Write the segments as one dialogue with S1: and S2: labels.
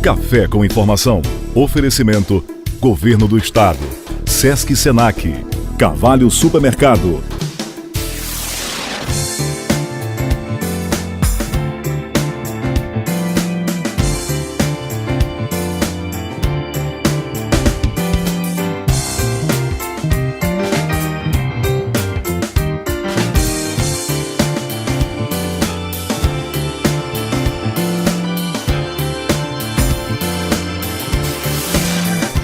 S1: Café com informação. Oferecimento: Governo do Estado, Sesc Senac, Carvalho Supermercado.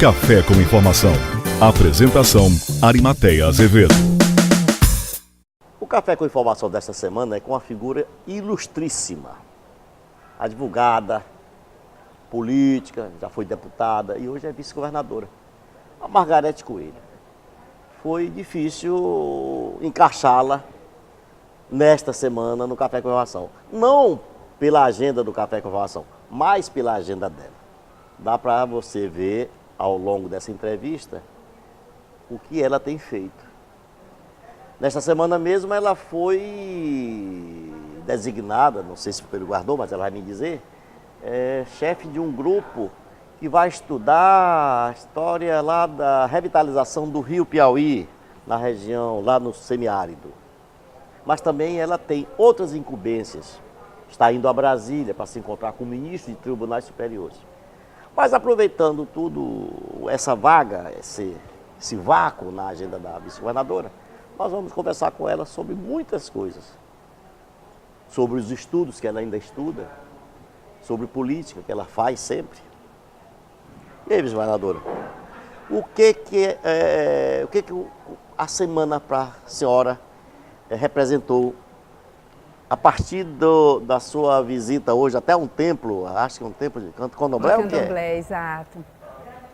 S1: Café com informação. Apresentação: Arimateia Azevedo.
S2: O Café com informação desta semana é com uma figura ilustríssima. Advogada, política, já foi deputada e hoje é vice-governadora. A Margarete Coelho. Foi difícil encaixá-la nesta semana no Café com informação. Não pela agenda do Café com informação, mas pela agenda dela. Dá para você ver ao longo dessa entrevista o que ela tem feito. Nesta semana mesmo ela foi designada, não sei se ele guardou, mas ela vai me dizer, chefe de um grupo que vai estudar a história lá da revitalização do Rio Piauí, na região, lá no semiárido. Mas também ela tem outras incumbências. Está indo a Brasília para se encontrar com o ministro de tribunais superiores. Mas aproveitando tudo, essa vaga, esse vácuo na agenda da vice-governadora, nós vamos conversar com ela sobre muitas coisas. Sobre os estudos que ela ainda estuda, sobre política que ela faz sempre. E aí, vice-governadora, o que a semana para a senhora representou a partir da sua visita hoje até um templo, acho que é um templo de Candomblé, o que é?
S3: Candomblé, exato.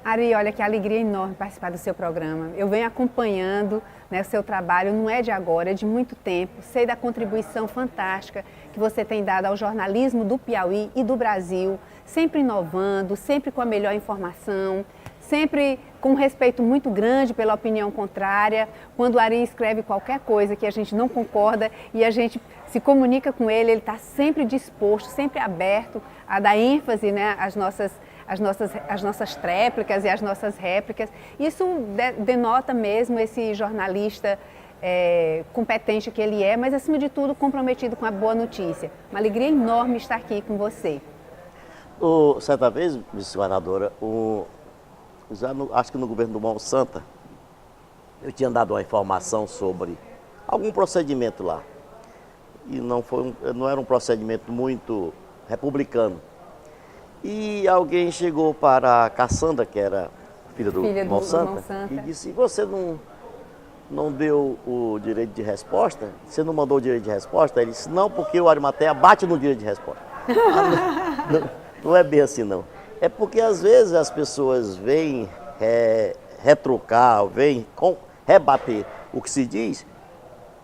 S3: Ari, olha que alegria enorme participar do seu programa. Eu venho acompanhando, né, o seu trabalho, não é de agora, é de muito tempo. Sei da contribuição fantástica que você tem dado ao jornalismo do Piauí e do Brasil, sempre inovando, sempre com a melhor informação, sempre com um respeito muito grande pela opinião contrária. Quando o Ari escreve qualquer coisa que a gente não concorda e a gente se comunica com ele, ele está sempre disposto, sempre aberto a dar ênfase, né, às nossas tréplicas e às nossas réplicas. Isso denota mesmo esse jornalista competente que ele é, mas acima de tudo comprometido com a boa notícia. Uma alegria enorme estar aqui com você.
S2: Certa vez, vice-governadora, acho que no governo do Mão Santa, eu tinha dado uma informação sobre algum procedimento lá. E não era um procedimento muito republicano. E alguém chegou para a Cassandra, que era filha do Mão Santa, e disse: você não deu o direito de resposta? Você não mandou o direito de resposta? Ele disse: não, porque o Arimateia bate no direito de resposta. Não é bem assim, não. É porque às vezes as pessoas vêm retrucar, vêm rebater o que se diz,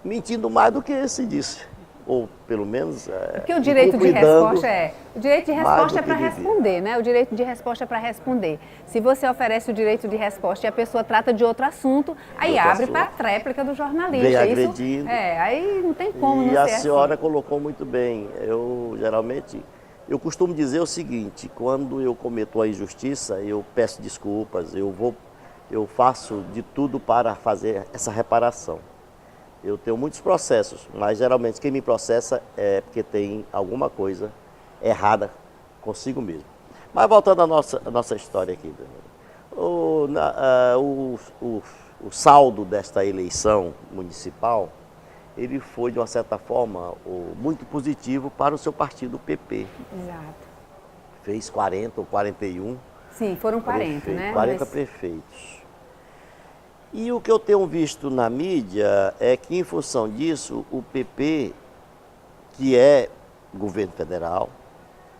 S2: mentindo mais do que se disse. Ou pelo menos
S3: porque o direito de resposta é para responder, né? O direito de resposta é para responder. Se você oferece o direito de resposta e a pessoa trata de outro assunto, aí abre para a tréplica do jornalista.
S2: Vem agredindo.
S3: Aí não tem como não ser assim.
S2: E a senhora colocou muito bem. Eu costumo dizer o seguinte: quando eu cometo uma injustiça, eu peço desculpas, eu faço de tudo para fazer essa reparação. Eu tenho muitos processos, mas geralmente quem me processa é porque tem alguma coisa errada consigo mesmo. Mas voltando à nossa história aqui, o saldo desta eleição municipal, ele foi de uma certa forma muito positivo para o seu partido, o PP.
S3: Exato.
S2: Fez 40 ou 41.
S3: Sim, foram 40, né?
S2: 40 prefeitos. E o que eu tenho visto na mídia é que, em função disso, o PP, que é governo federal,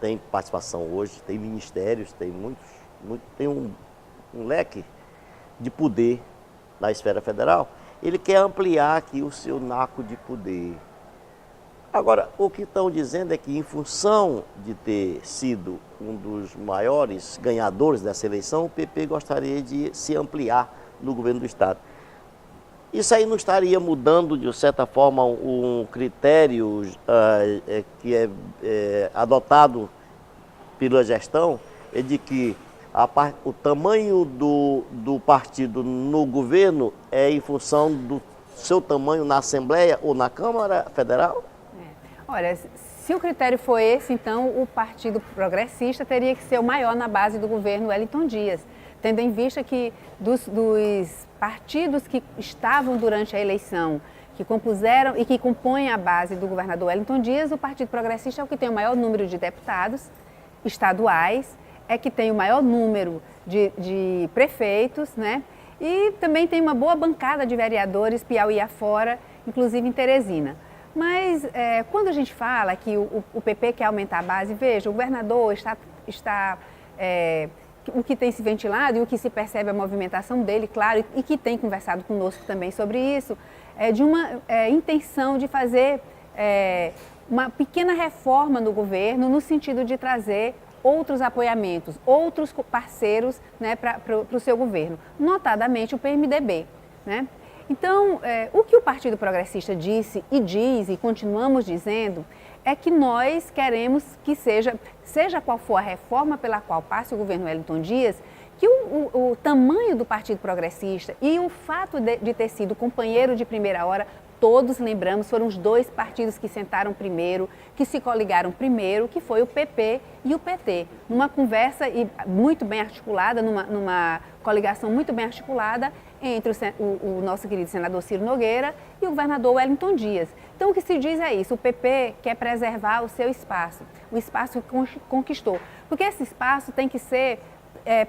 S2: tem participação hoje, tem ministérios, tem tem um leque de poder na esfera federal. Ele quer ampliar aqui o seu naco de poder. Agora, o que estão dizendo é que, em função de ter sido um dos maiores ganhadores dessa eleição, o PP gostaria de se ampliar no governo do Estado. Isso aí não estaria mudando, de certa forma, um critério que é adotado pela gestão é de que o tamanho do partido no governo é em função do seu tamanho na Assembleia ou na Câmara Federal?
S3: Olha, se o critério for esse, então o Partido Progressista teria que ser o maior na base do governo Wellington Dias, tendo em vista que dos partidos que estavam durante a eleição, que compuseram e que compõem a base do governador Wellington Dias, o Partido Progressista é o que tem o maior número de deputados estaduais, é que tem o maior número de prefeitos, né? E também tem uma boa bancada de vereadores Piauí afora, inclusive em Teresina. Mas quando a gente fala que o PP quer aumentar a base, veja, o governador o que tem se ventilado e o que se percebe a movimentação dele, claro, e que tem conversado conosco também sobre isso, é de uma intenção de fazer uma pequena reforma no governo no sentido de trazer outros apoiamentos, outros parceiros, né, para o seu governo, notadamente o PMDB, né? Então, o que o Partido Progressista disse e diz, e continuamos dizendo, é que nós queremos que seja qual for a reforma pela qual passe o governo Wellington Dias, que o tamanho do Partido Progressista e o fato de ter sido companheiro de primeira hora, todos lembramos, foram os dois partidos que sentaram primeiro, que se coligaram primeiro, que foi o PP e o PT. Numa conversa muito bem articulada, numa coligação muito bem articulada entre o nosso querido senador Ciro Nogueira e o governador Wellington Dias. Então, o que se diz é isso, o PP quer preservar o seu espaço, o espaço que conquistou. Porque esse espaço tem que ser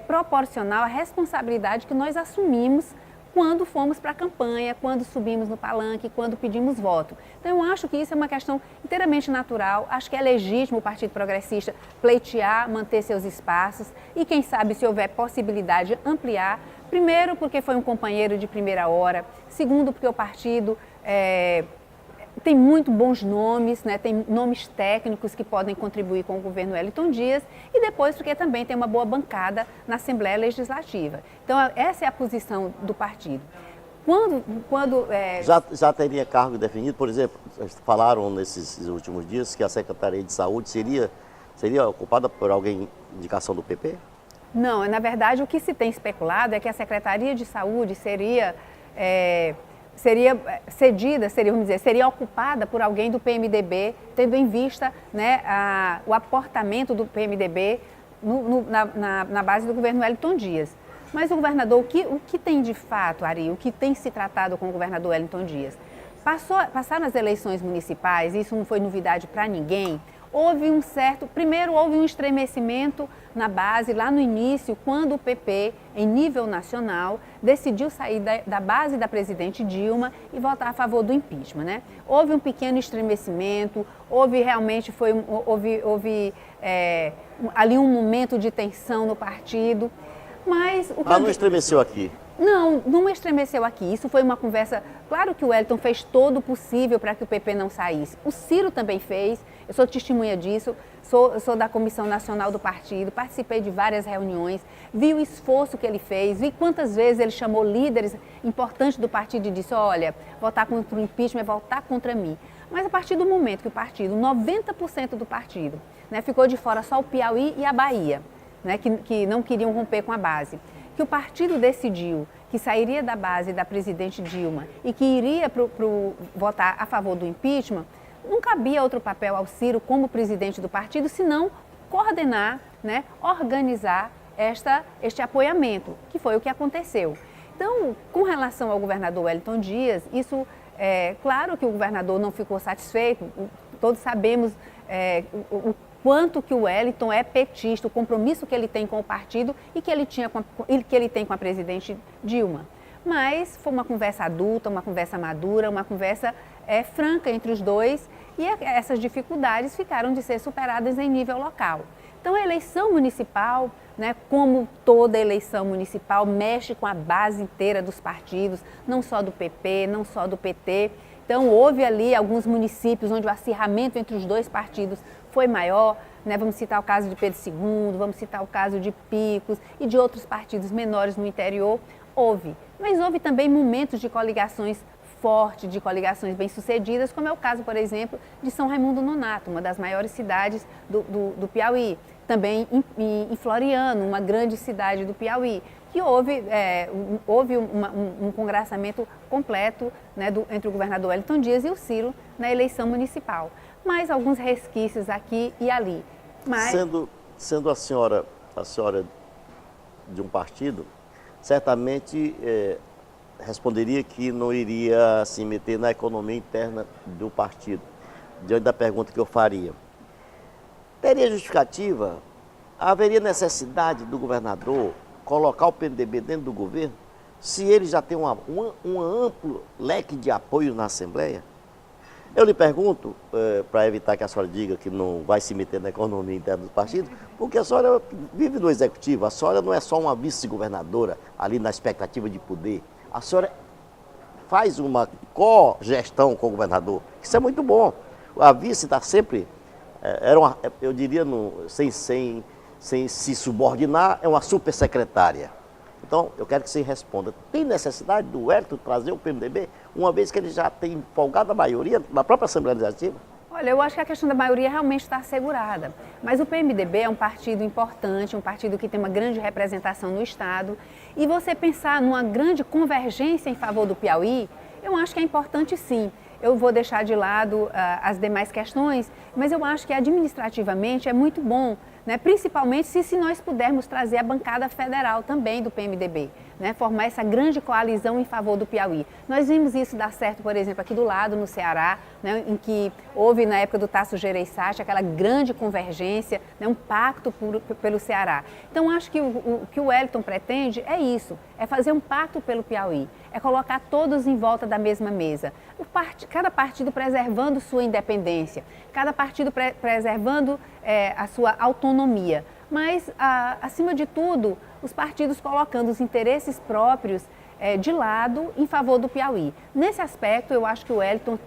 S3: proporcional à responsabilidade que nós assumimos quando fomos para a campanha, quando subimos no palanque, quando pedimos voto. Então, eu acho que isso é uma questão inteiramente natural, acho que é legítimo o Partido Progressista pleitear, manter seus espaços e, quem sabe, se houver possibilidade, ampliar. Primeiro, porque foi um companheiro de primeira hora. Segundo, porque o partido tem muito bons nomes, né? Tem nomes técnicos que podem contribuir com o governo Wellington Dias. E depois, porque também tem uma boa bancada na Assembleia Legislativa. Então, essa é a posição do partido.
S2: Já teria cargo definido? Por exemplo, falaram nesses últimos dias que a Secretaria de Saúde seria ocupada por alguém, indicação do PP?
S3: Não, na verdade, o que se tem especulado é que a Secretaria de Saúde seria ocupada por alguém do PMDB, tendo em vista, né, o aportamento do PMDB na base do governo Wellington Dias. Mas o governador, o que tem de fato, Ari, o que tem se tratado com o governador Wellington Dias? Passaram as eleições municipais, isso não foi novidade para ninguém. Primeiro houve um estremecimento na base, lá no início, quando o PP, em nível nacional, decidiu sair da base da presidente Dilma e votar a favor do impeachment, né? Houve um pequeno estremecimento, houve ali um momento de tensão no partido, mas...
S2: não estremeceu aqui?
S3: Não estremeceu aqui. Isso foi uma conversa... Claro que o Wellington fez todo o possível para que o PP não saísse. O Ciro também fez. Eu sou testemunha disso. Sou da Comissão Nacional do Partido. Participei de várias reuniões. Vi o esforço que ele fez. Vi quantas vezes ele chamou líderes importantes do partido e disse, olha, votar contra o impeachment é votar contra mim. Mas a partir do momento que o partido, 90% do partido, né, ficou de fora só o Piauí e a Bahia, né, que não queriam romper com a base, que o partido decidiu que sairia da base da presidente Dilma e que iria votar a favor do impeachment, não cabia outro papel ao Ciro como presidente do partido, senão coordenar, né, organizar este apoiamento, que foi o que aconteceu. Então, com relação ao governador Wellington Dias, isso claro que o governador não ficou satisfeito, todos sabemos o quanto que o Wellington é petista, o compromisso que ele tem com o partido e que ele tem com a presidente Dilma. Mas foi uma conversa adulta, uma conversa madura, uma conversa franca entre os dois e essas dificuldades ficaram de ser superadas em nível local. Então, a eleição municipal, né, como toda eleição municipal, mexe com a base inteira dos partidos, não só do PP, não só do PT. Então, houve ali alguns municípios onde o acirramento entre os dois partidos foi maior, né? Vamos citar o caso de Pedro II, vamos citar o caso de Picos e de outros partidos menores no interior. Mas houve também momentos de coligações fortes, de coligações bem-sucedidas, como é o caso, por exemplo, de São Raimundo Nonato, uma das maiores cidades do Piauí. também em Floriano, uma grande cidade do Piauí, que houve um congraçamento completo, né, entre o governador Wellington Dias e o Ciro na eleição municipal. Mas alguns resquícios aqui e ali. Mas...
S2: Sendo a senhora de um partido, certamente responderia que não iria se meter na economia interna do partido, diante da pergunta que eu faria. Teria justificativa? Haveria necessidade do governador colocar o PMDB dentro do governo, se ele já tem um amplo leque de apoio na Assembleia? Eu lhe pergunto, para evitar que a senhora diga que não vai se meter na economia interna do partido, porque a senhora vive no executivo, a senhora não é só uma vice-governadora ali na expectativa de poder, a senhora faz uma co-gestão com o governador, isso é muito bom. A vice está sempre, eu diria, sem se subordinar, é uma supersecretária. Então, eu quero que você responda, tem necessidade do Wellington trazer o PMDB, uma vez que ele já tem folgado a maioria na própria Assembleia Legislativa?
S3: Olha, eu acho que a questão da maioria realmente está assegurada, mas o PMDB é um partido importante, um partido que tem uma grande representação no Estado, e você pensar numa grande convergência em favor do Piauí, eu acho que é importante sim. Eu vou deixar de lado as demais questões, mas eu acho que administrativamente é muito bom, né? Principalmente se nós pudermos trazer a bancada federal também do PMDB, né? Formar essa grande coalizão em favor do Piauí. Nós vimos isso dar certo, por exemplo, aqui do lado, no Ceará, né? Em que houve, na época do Tasso Gereissati, aquela grande convergência, né? Um pacto pelo Ceará. Então, acho que o que o Wellington pretende é isso, é fazer um pacto pelo Piauí, é colocar todos em volta da mesma mesa. Cada partido preservando sua independência, cada partido preservando a sua autonomia. Mas, acima de tudo, os partidos colocando os interesses próprios de lado em favor do Piauí. Nesse aspecto, eu acho que o Wellington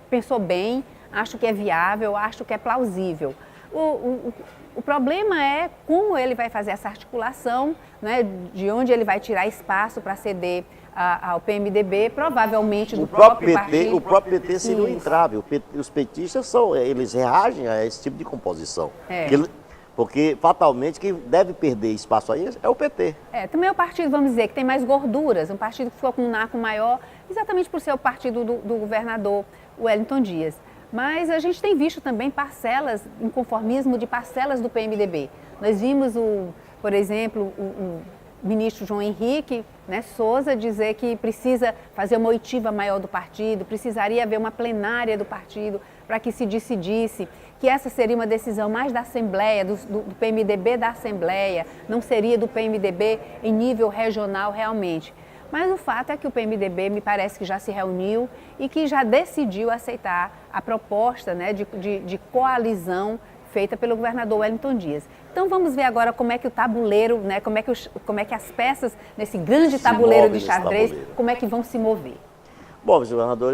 S3: pensou bem, acho que é viável, acho que é plausível. O problema é como ele vai fazer essa articulação, né, de onde ele vai tirar espaço para ceder ao PMDB, provavelmente do próprio partido.
S2: O próprio PT seria um entrave. Os petistas eles reagem a esse tipo de composição. Porque fatalmente quem deve perder espaço aí é o PT.
S3: Também é o partido, vamos dizer, que tem mais gorduras, um partido que ficou com um naco maior, exatamente por ser o partido do governador Wellington Dias. Mas a gente tem visto também parcelas, inconformismo de parcelas do PMDB. Nós vimos, por exemplo, o ministro João Henrique, né, Souza, dizer que precisa fazer uma oitiva maior do partido, precisaria haver uma plenária do partido para que se decidisse que essa seria uma decisão mais da Assembleia, do PMDB da Assembleia, não seria do PMDB em nível regional realmente. Mas o fato é que o PMDB me parece que já se reuniu e que já decidiu aceitar a proposta, né, de coalizão feita pelo governador Wellington Dias. Então vamos ver agora como é que o tabuleiro, né, como é que as peças nesse grande tabuleiro de xadrez, como é que vão se mover.
S2: Bom, governador,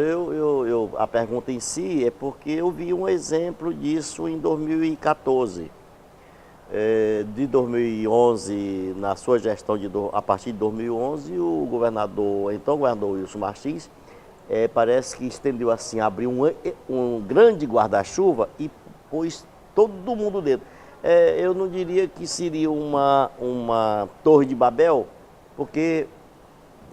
S2: a pergunta em si é porque eu vi um exemplo disso em 2014. De 2011, na sua gestão, a partir de 2011, o governador Wilson Martins, parece que estendeu assim, abriu um grande guarda-chuva e pôs todo mundo dentro. Eu não diria que seria uma torre de Babel, porque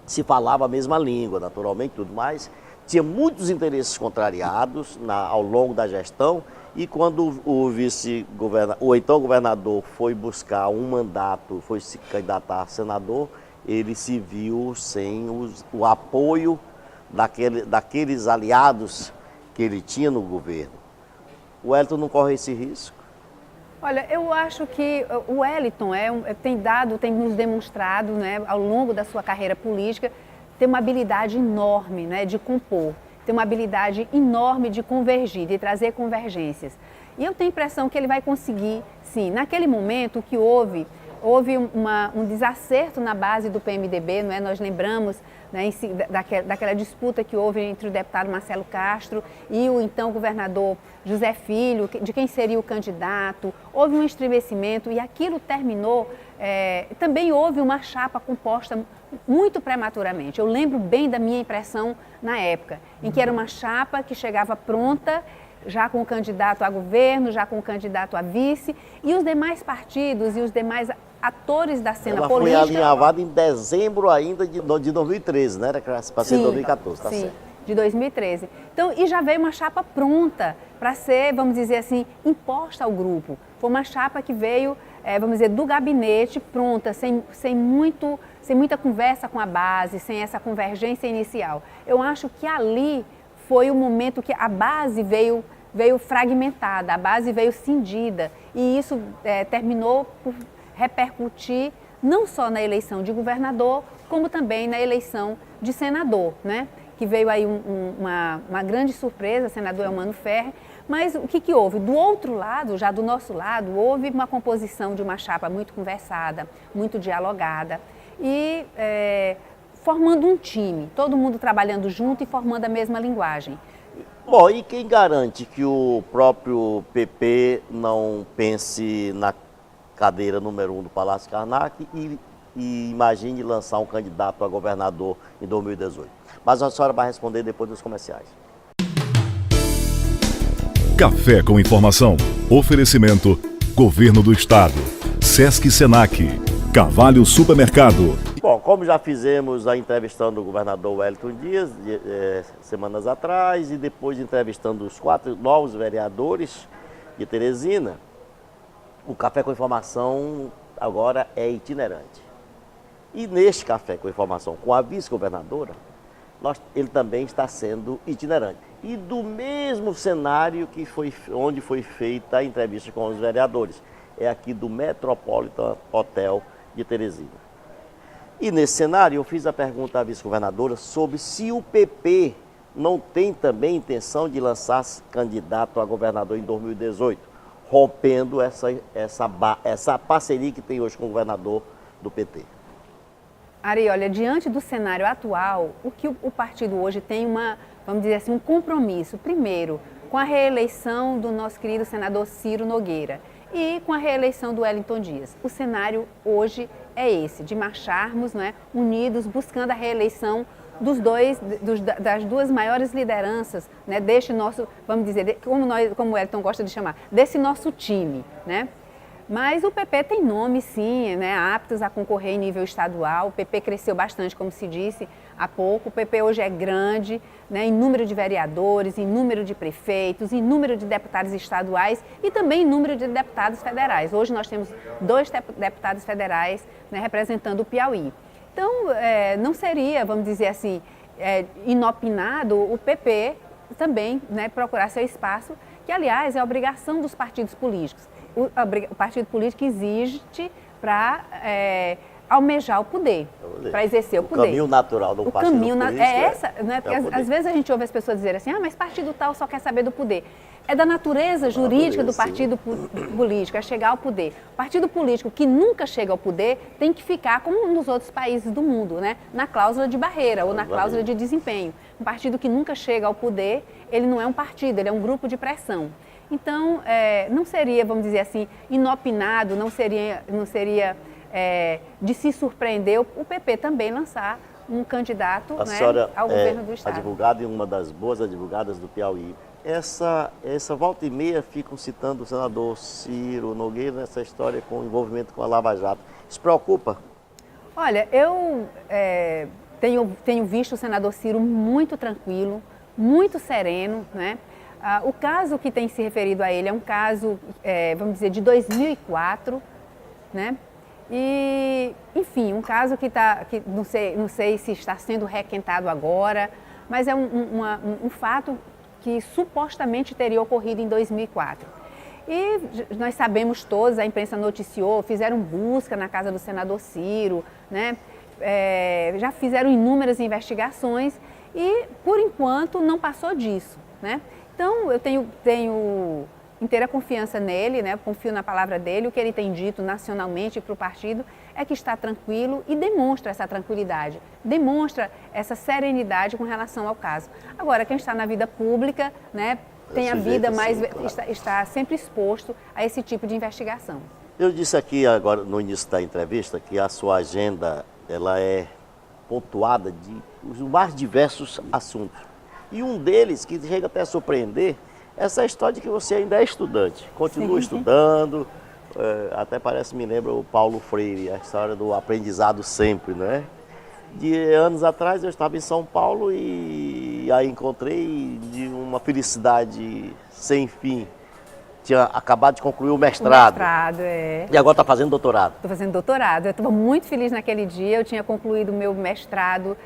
S2: se falava a mesma língua, naturalmente, tudo mais. Tinha muitos interesses contrariados ao longo da gestão, e quando o então governador foi buscar um mandato, foi se candidatar a senador, ele se viu sem o apoio daqueles aliados que ele tinha no governo. O Wellington não corre esse risco?
S3: Olha, eu acho que o Wellington tem nos demonstrado, né, ao longo da sua carreira política, ter uma habilidade enorme, né, de compor. Tem uma habilidade enorme de convergir, de trazer convergências. E eu tenho a impressão que ele vai conseguir, sim. Naquele momento, o que houve um desacerto na base do PMDB, não é? Nós lembramos, né, daquela disputa que houve entre o deputado Marcelo Castro e o então governador José Filho, de quem seria o candidato. Houve um estremecimento e aquilo terminou. Também houve uma chapa composta muito prematuramente. Eu lembro bem da minha impressão na época, em que era uma chapa que chegava pronta já com o candidato a governo, já com o candidato a vice, e os demais partidos e os demais atores da cena política.
S2: Ela foi alinhavada em dezembro ainda de 2013, né? Era para ser 2014, tá certo.
S3: De 2013. Então, e já veio uma chapa pronta para ser, vamos dizer assim, imposta ao grupo. Foi uma chapa que veio, vamos dizer, do gabinete, pronta, sem muita conversa com a base, sem essa convergência inicial. Eu acho que ali foi o momento que a base veio fragmentada, a base veio cindida, e isso terminou por repercutir não só na eleição de governador, como também na eleição de senador, né? Que veio aí uma grande surpresa, senador Elmano Ferrer. Mas o que houve? Do outro lado, já do nosso lado, houve uma composição de uma chapa muito conversada, muito dialogada e formando um time, todo mundo trabalhando junto e formando a mesma linguagem.
S2: Bom, e quem garante que o próprio PP não pense na cadeira número 1 do Palácio Karnak e imagine lançar um candidato a governador em 2018? Mas a senhora vai responder depois dos comerciais.
S1: Café com informação. Oferecimento: Governo do Estado, Sesc Senac, Carvalho Supermercado.
S2: Bom, como já fizemos a entrevistando o governador Wellington Dias semanas atrás e depois entrevistando os 4 novos vereadores de Teresina, o Café com Informação agora é itinerante. E neste Café com Informação com a vice-governadora, ele também está sendo itinerante. E do mesmo cenário onde foi feita a entrevista com os vereadores, é aqui do Metropolitan Hotel de Teresina. E nesse cenário eu fiz a pergunta à vice-governadora sobre se o PP não tem também intenção de lançar candidato a governador em 2018, rompendo essa parceria que tem hoje com o governador do PT.
S3: Ari, olha, diante do cenário atual, o que o partido hoje tem vamos dizer assim, um compromisso, primeiro, com a reeleição do nosso querido senador Ciro Nogueira e com a reeleição do Wellington Dias. O cenário hoje é esse, de marcharmos, né, unidos, buscando a reeleição das duas maiores lideranças, né, deste nosso, vamos dizer, como o Wellington gosta de chamar, desse nosso time, né? Mas o PP tem nome, sim, né, aptos a concorrer em nível estadual. O PP cresceu bastante, como se disse há pouco. O PP hoje é grande, né, em número de vereadores, em número de prefeitos, em número de deputados estaduais e também em número de deputados federais. Hoje nós temos 2 deputados federais, né, representando o Piauí. Então, não seria, vamos dizer assim, inopinado o PP também, né, procurar seu espaço, que, aliás, é a obrigação dos partidos políticos. O partido político existe para almejar o poder, para exercer o poder.
S2: O caminho natural do partido político
S3: né? Porque às vezes a gente ouve as pessoas dizerem assim, mas partido tal só quer saber do poder. É da natureza jurídica do partido político, é chegar ao poder. O partido político que nunca chega ao poder tem que ficar, como nos outros países do mundo, né, na cláusula de barreira ou na cláusula de desempenho. Um partido que nunca chega ao poder, ele não é um partido, ele é um grupo de pressão. Então, não seria, vamos dizer assim, inopinado, não seria de se surpreender o PP também lançar um candidato, né, ao governo do Estado.
S2: Advogada e uma das boas advogadas do Piauí. Essa volta e meia ficam citando o senador Ciro Nogueira nessa história com envolvimento com a Lava Jato. Isso preocupa?
S3: Olha, eu tenho visto o senador Ciro muito tranquilo, muito sereno, né? O caso que tem se referido a ele é um caso, vamos dizer, de 2004, né? E, enfim, um caso que não sei se está sendo requentado agora, mas é um fato que supostamente teria ocorrido em 2004. E nós sabemos todos, a imprensa noticiou, fizeram busca na casa do senador Ciro, né? Já fizeram inúmeras investigações e, por enquanto, não passou disso, né? Então, eu tenho inteira confiança nele, né? Confio na palavra dele. O que ele tem dito nacionalmente para o partido é que está tranquilo e demonstra essa tranquilidade, demonstra essa serenidade com relação ao caso. Agora, quem está na vida pública, né, tem a vida mais, está sempre exposto a esse tipo de investigação.
S2: Eu disse aqui agora no início da entrevista que a sua agenda ela é pontuada de os mais diversos assuntos. E um deles, que chega até a surpreender, Essa é a história de que você ainda é estudante, continua estudando, até me lembra o Paulo Freire, a história do aprendizado sempre, né? De anos atrás eu estava em São Paulo e aí encontrei de uma felicidade sem fim. Tinha acabado de concluir o mestrado.
S3: O mestrado, é.
S2: E agora está fazendo doutorado.
S3: Estou fazendo doutorado. Eu estava muito feliz naquele dia. Eu tinha concluído o meu mestrado,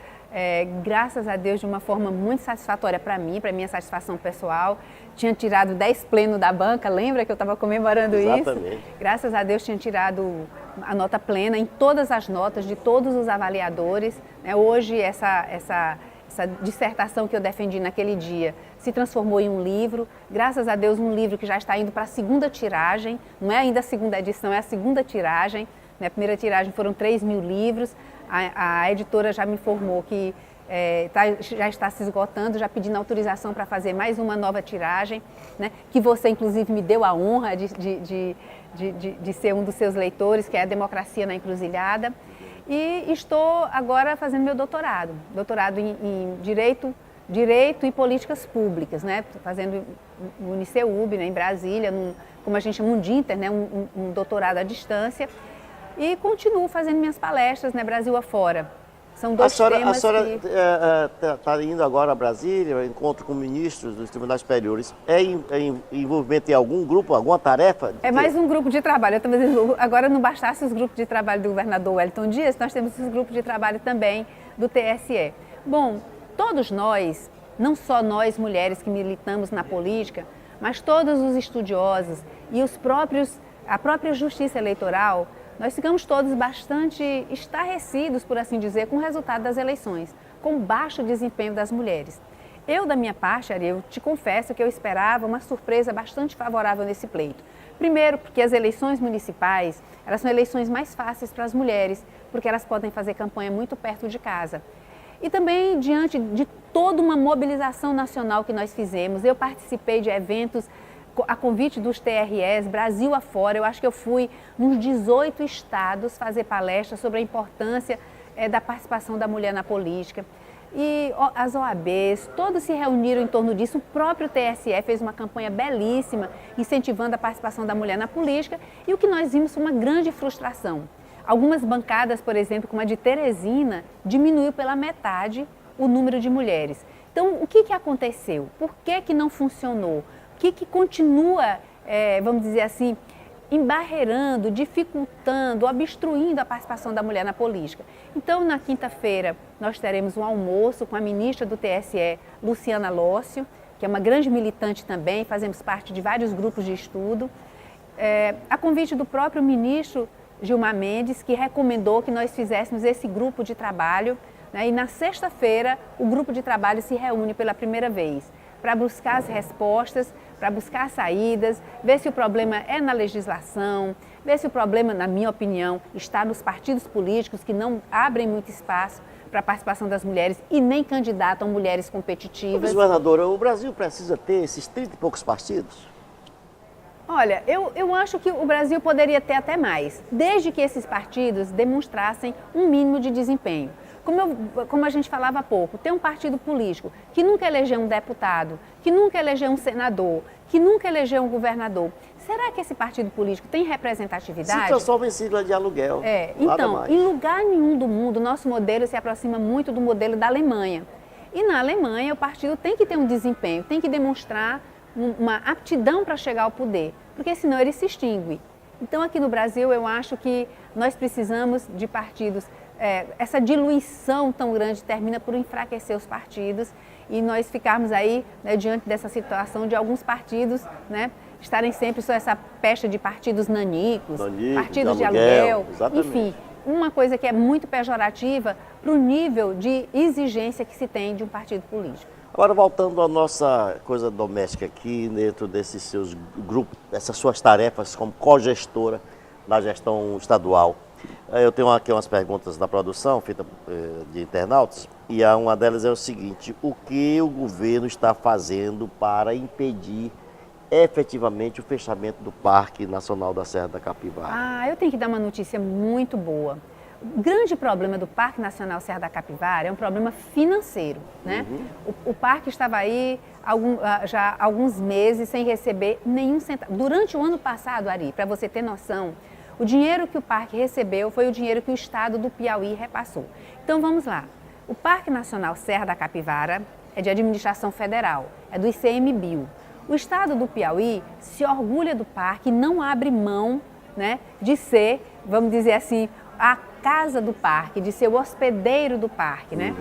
S3: graças a Deus, de uma forma muito satisfatória para mim, para minha satisfação pessoal. Tinha tirado 10 pleno da banca, lembra que eu estava comemorando
S2: Exatamente.
S3: isso? Graças a Deus tinha tirado a nota plena em todas as notas de todos os avaliadores. Hoje essa dissertação que eu defendi naquele dia se transformou em um livro, graças a Deus um livro que já está indo para a segunda tiragem, não é ainda a segunda edição, é a segunda tiragem. A primeira tiragem foram 3.000 livros, a editora já me informou que já está se esgotando, já pedindo autorização para fazer mais uma nova tiragem, né? Que você inclusive me deu a honra de ser um dos seus leitores, que é a Democracia na Encruzilhada. E estou agora fazendo meu doutorado em Direito e Políticas Públicas, né? Fazendo no Uniceub, né, em Brasília, como a gente chama, um DINTER, né, um doutorado à distância. E continuo fazendo minhas palestras, né, Brasil afora. São dois temas
S2: A senhora está indo agora a Brasília, encontro com ministros dos tribunais superiores. É envolvimento em algum grupo, alguma tarefa?
S3: É mais um grupo de trabalho. Eu estou dizendo, agora não bastasse os grupos de trabalho do governador Wellington Dias, nós temos os grupos de trabalho também do TSE. Bom, todos nós, não só nós mulheres que militamos na política, mas todos os estudiosos e a própria justiça eleitoral, nós ficamos todos bastante estarrecidos, por assim dizer, com o resultado das eleições, com o baixo desempenho das mulheres. Eu, da minha parte, Ari, eu te confesso que eu esperava uma surpresa bastante favorável nesse pleito. Primeiro, porque as eleições municipais, elas são eleições mais fáceis para as mulheres, porque elas podem fazer campanha muito perto de casa. E também diante de toda uma mobilização nacional que nós fizemos, eu participei de eventos a convite dos TREs, Brasil afora. Eu acho que eu fui nos 18 estados fazer palestras sobre a importância da participação da mulher na política. E as OABs, todos se reuniram em torno disso. O próprio TSE fez uma campanha belíssima, incentivando a participação da mulher na política. E o que nós vimos foi uma grande frustração. Algumas bancadas, por exemplo, como a de Teresina, diminuiu pela metade o número de mulheres. Então, o que aconteceu? Por que não funcionou? O que continua, vamos dizer assim, embarreirando, dificultando, obstruindo a participação da mulher na política? Então, na quinta-feira, nós teremos um almoço com a ministra do TSE, Luciana Lócio, que é uma grande militante também, fazemos parte de vários grupos de estudo. A convite do próprio ministro Gilmar Mendes, que recomendou que nós fizéssemos esse grupo de trabalho, né? E na sexta-feira, o grupo de trabalho se reúne pela primeira vez para buscar as respostas, para buscar as saídas, ver se o problema é na legislação, ver se o problema, na minha opinião, está nos partidos políticos que não abrem muito espaço para a participação das mulheres e nem candidatam mulheres competitivas.
S2: Governadora, o Brasil precisa ter esses 30 e poucos partidos?
S3: Olha, eu acho que o Brasil poderia ter até mais, desde que esses partidos demonstrassem um mínimo de desempenho. Como a gente falava há pouco, tem um partido político que nunca elegeu um deputado, que nunca elegeu um senador, que nunca elegeu um governador. Será que esse partido político tem representatividade?
S2: Se transforma em sigla de aluguel.
S3: Então, em lugar nenhum do mundo, o nosso modelo se aproxima muito do modelo da Alemanha. E na Alemanha, o partido tem que ter um desempenho, tem que demonstrar uma aptidão para chegar ao poder, porque senão ele se extingue. Então, aqui no Brasil, eu acho que nós precisamos de partidos. Essa diluição tão grande termina por enfraquecer os partidos e nós ficarmos aí, né, diante dessa situação de alguns partidos, né, estarem sempre só essa pecha de partidos nanicos, partidos de aluguel, enfim, uma coisa que é muito pejorativa para o nível de exigência que se tem de um partido político.
S2: Agora, voltando à nossa coisa doméstica aqui, dentro desses seus grupos, essas suas tarefas como cogestora na gestão estadual, eu tenho aqui umas perguntas da produção, feita de internautas, e uma delas é o seguinte: o que o governo está fazendo para impedir efetivamente o fechamento do Parque Nacional da Serra da Capivara?
S3: Eu tenho que dar uma notícia muito boa. O grande problema do Parque Nacional Serra da Capivara é um problema financeiro, né? O parque estava aí já há alguns meses sem receber nenhum centavo. Durante o ano passado, Ari, para você ter noção, o dinheiro que o parque recebeu foi o dinheiro que o estado do Piauí repassou. Então vamos lá. O Parque Nacional Serra da Capivara é de administração federal, é do ICMBio. O estado do Piauí se orgulha do parque e não abre mão, né, de ser, vamos dizer assim, a casa do parque, de ser o hospedeiro do parque, né?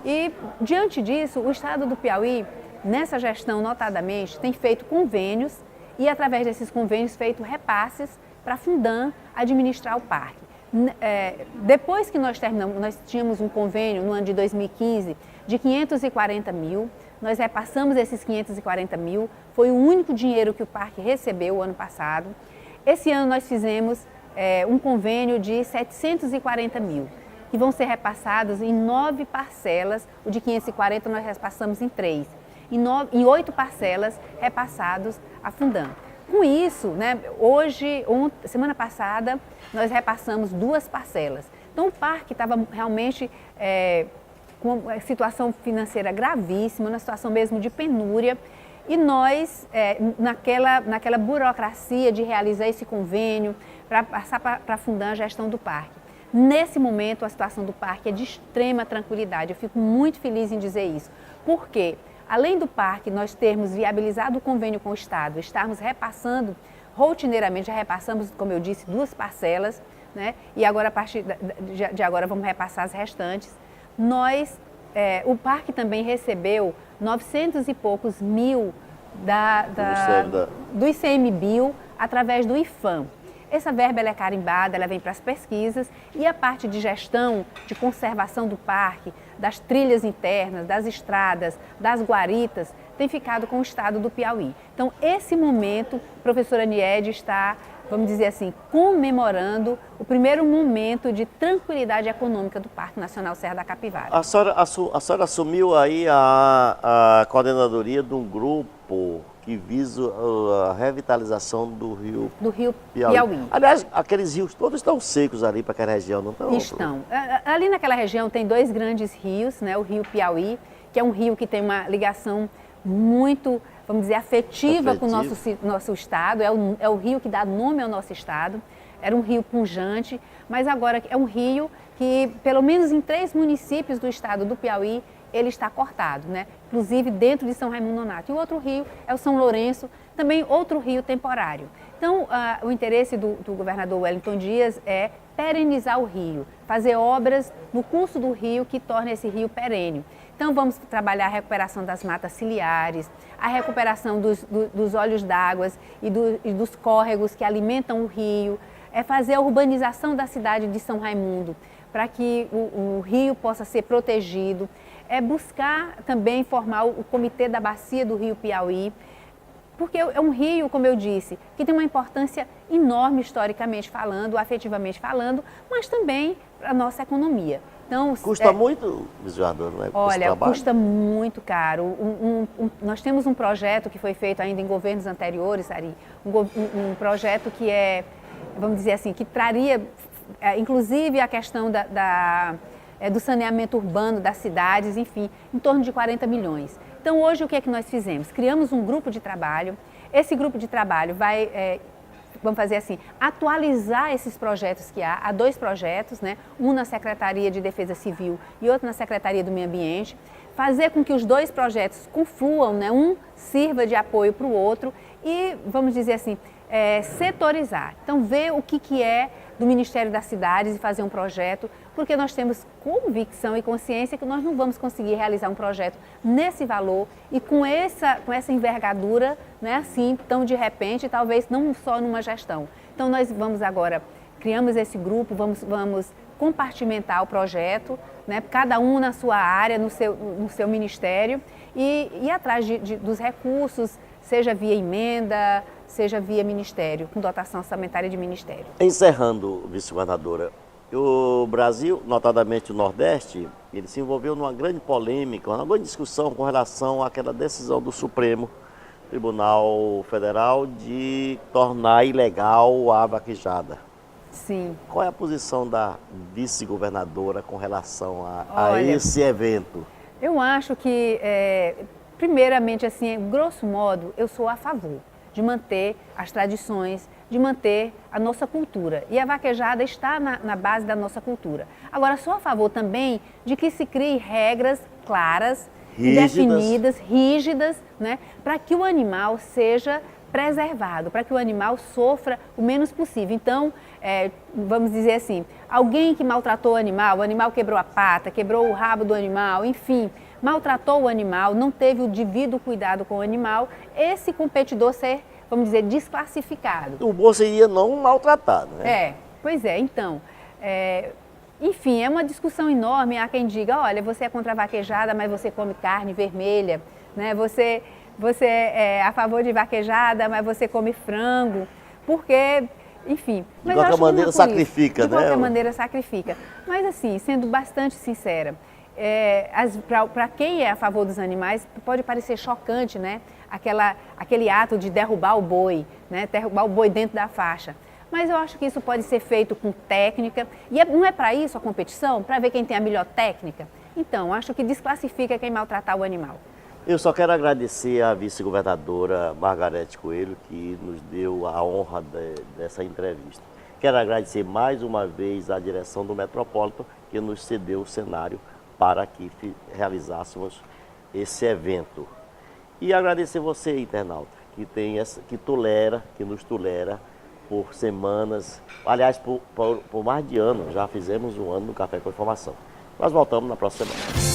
S3: E diante disso, o estado do Piauí, nessa gestão notadamente, tem feito convênios e através desses convênios feito repasses para a Fundan administrar o parque. Depois que nós terminamos, nós tínhamos um convênio no ano de 2015 de 540 mil, nós repassamos esses 540 mil, foi o único dinheiro que o parque recebeu o ano passado. Esse ano nós fizemos um convênio de 740 mil, que vão ser repassados em 9 parcelas, o de 540 nós repassamos em 3, em 8 parcelas repassados à Fundan. Com isso, né, semana passada, nós repassamos 2 parcelas. Então o parque estava realmente com uma situação financeira gravíssima, uma situação mesmo de penúria, e nós, naquela burocracia de realizar esse convênio, para passar para a Fundan a gestão do parque. Nesse momento, a situação do parque é de extrema tranquilidade. Eu fico muito feliz em dizer isso. Por quê? Além do parque, nós termos viabilizado o convênio com o Estado, estarmos repassando rotineiramente, já repassamos, como eu disse, 2 parcelas, né? E agora, a partir de agora, vamos repassar as restantes. O parque também recebeu 900 e poucos mil do ICMBio através do IFAM. Essa verba ela é carimbada, ela vem para as pesquisas e a parte de gestão, de conservação do parque, das trilhas internas, das estradas, das guaritas, tem ficado com o estado do Piauí. Então, esse momento, a professora Niede está, vamos dizer assim, comemorando o primeiro momento de tranquilidade econômica do Parque Nacional Serra da Capivara.
S2: A senhora assumiu aí a coordenadoria de um grupo que visa a revitalização do rio Piauí. Aliás, aqueles rios todos estão secos ali para aquela região, não estão?
S3: Estão. Ali naquela região tem 2 grandes rios, né? O rio Piauí, que é um rio que tem uma ligação muito, vamos dizer, afetiva com o nosso estado, é o rio que dá nome ao nosso estado. Era um rio pujante, mas agora é um rio que, pelo menos em 3 municípios do estado do Piauí, ele está cortado, né? Inclusive dentro de São Raimundo Nonato. E o outro rio é o São Lourenço, também outro rio temporário. Então, o interesse do governador Wellington Dias é perenizar o rio, fazer obras no curso do rio que tornem esse rio perene. Então, vamos trabalhar a recuperação das matas ciliares, a recuperação dos olhos d'água e dos córregos que alimentam o rio, fazer a urbanização da cidade de São Raimundo, para que o rio possa ser protegido, buscar também formar o Comitê da Bacia do Rio Piauí, porque é um rio, como eu disse, que tem uma importância enorme historicamente falando, afetivamente falando, mas também para a nossa economia. Então,
S2: custa muito, governador, não é?
S3: Olha, custa muito caro. Nós temos um projeto que foi feito ainda em governos anteriores, Ari, um projeto que vamos dizer assim, que traria, inclusive, a questão do saneamento urbano das cidades, enfim, em torno de 40 milhões. Então, hoje, o que é que nós fizemos? Criamos um grupo de trabalho. Esse grupo de trabalho vai, vamos fazer assim, atualizar esses projetos que há 2 projetos, né? Um na Secretaria de Defesa Civil e outro na Secretaria do Meio Ambiente, fazer com que os 2 projetos confluam, né? Um sirva de apoio para o outro e, vamos dizer assim, setorizar. Então, ver o que é do Ministério das Cidades e fazer um projeto, porque nós temos convicção e consciência que nós não vamos conseguir realizar um projeto nesse valor e com essa envergadura, né, assim, tão de repente, talvez não só numa gestão. Então, nós vamos agora, criamos esse grupo, vamos compartimentar o projeto, né, cada um na sua área, no seu ministério e ir atrás dos recursos, seja via emenda, seja via ministério, com dotação orçamentária de ministério.
S2: Encerrando, vice-governadora, o Brasil, notadamente o Nordeste, ele se envolveu numa grande polêmica, uma grande discussão com relação àquela decisão do Supremo Tribunal Federal de tornar ilegal a vaquejada.
S3: Sim.
S2: Qual é a posição da vice-governadora com relação a
S3: Olha,
S2: esse evento?
S3: Eu acho que, primeiramente, assim, grosso modo, eu sou a favor de manter as tradições, de manter a nossa cultura. E a vaquejada está na base da nossa cultura. Agora, sou a favor também de que se criem regras claras, definidas, rígidas, né, para que o animal seja preservado, para que o animal sofra o menos possível. Então, vamos dizer assim, alguém que maltratou o animal quebrou a pata, quebrou o rabo do animal, enfim, maltratou o animal, não teve o devido cuidado com o animal, esse competidor ser, vamos dizer, desclassificado.
S2: O bom seria não maltratado, né?
S3: Pois é, então, enfim, é uma discussão enorme. Há quem diga, olha, você é contra a vaquejada, mas você come carne vermelha, né? Você é a favor de vaquejada, mas você come frango, porque, enfim...
S2: De qualquer maneira sacrifica, né?
S3: De qualquer maneira sacrifica. Mas assim, sendo bastante sincera, para quem é a favor dos animais, pode parecer chocante, né? Aquele ato de derrubar o boi, né? Derrubar o boi dentro da faixa. Mas eu acho que isso pode ser feito com técnica. E não é para isso a competição? Para ver quem tem a melhor técnica? Então, acho que desclassifica quem maltratar o animal.
S2: Eu só quero agradecer à vice-governadora Margarete Coelho, que nos deu a honra dessa entrevista. Quero agradecer mais uma vez à direção do Metropolitan, que nos cedeu o cenário para que realizássemos esse evento. E agradecer você, internauta, que nos tolera por semanas, aliás, por mais de ano. Já fizemos um ano no Café com Informação. Nós voltamos na próxima semana.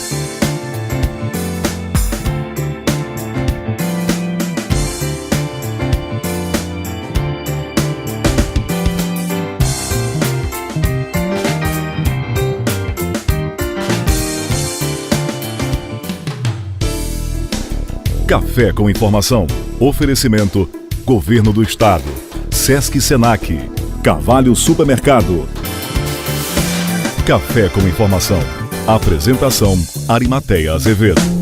S1: Café com Informação. Oferecimento: Governo do Estado, Sesc Senac, Carvalho Supermercado. Café com Informação. Apresentação: Arimateia Azevedo.